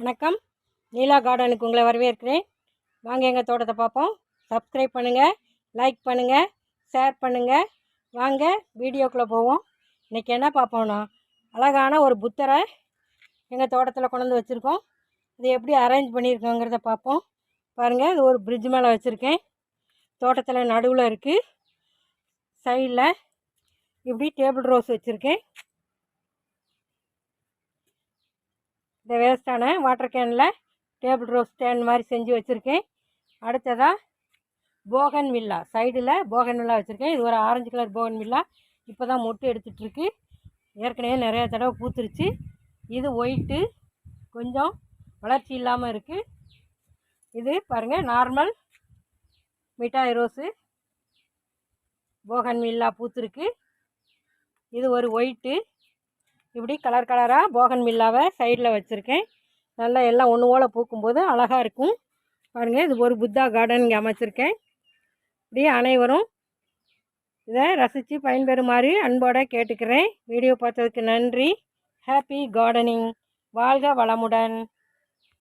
வணக்கம். நீலா கார்டனுக்கு உங்களை வரவேற்கிறேன். வாங்க எங்கள் தோட்டத்தை பார்ப்போம். சப்ஸ்கிரைப் பண்ணுங்கள், லைக் பண்ணுங்கள், ஷேர் பண்ணுங்கள். வாங்க வீடியோக்குள்ளே போவோம். இன்றைக்கி என்ன பார்ப்போம்னா, அழகான ஒரு புத்தரை எங்கள் தோட்டத்தில் கொண்டு வந்து வச்சுருக்கோம். இது எப்படி அரேஞ்ச் பண்ணியிருக்கோங்கிறத பார்ப்போம். பாருங்கள், இது ஒரு பிரிட்ஜ் மேலே வச்சுருக்கேன். தோட்டத்தில் நடுவில் இருக்குது. சைடில் இப்படி டேபிள் ரோஸ் வச்சுருக்கேன். இந்த வேஸ்ட்டான வாட்டர் கேனில் டேபிள் ரோஸ் ஸ்டாண்ட் மாதிரி செஞ்சு வச்சுருக்கேன். அடுத்ததாக போகன் வில்லா, சைடில் போகன் வில்லா வச்சுருக்கேன். இது ஒரு ஆரஞ்சு கலர் போகன் வில்லா. இப்போ தான் மொட்டு எடுத்துகிட்ருக்கு. ஏற்கனவே நிறையா தடவை பூத்துருச்சு. இது ஒயிட்டு, கொஞ்சம் வளர்ச்சி இல்லாமல் இருக்குது. இது பாருங்கள், நார்மல் மிட்டாய் ரோஸு போகன் வில்லா பூத்துருக்கு. இது ஒரு ஒயிட்டு. இப்படி கலர் கலராக போகன் வில்லாவை சைடில் வச்சுருக்கேன். நல்லா எல்லாம் ஒன்று போல் பூக்கும்போது அழகாக இருக்கும். பாருங்கள், இது ஒரு புத்தா கார்டன் இங்கே அமைச்சிருக்கேன். இப்படி அனைவரும் இதை ரசித்து பயன்பெறுமாறு அன்போடு கேட்டுக்கிறேன். வீடியோ பார்த்ததுக்கு நன்றி. Happy gardening. வாழ்க வளமுடன்.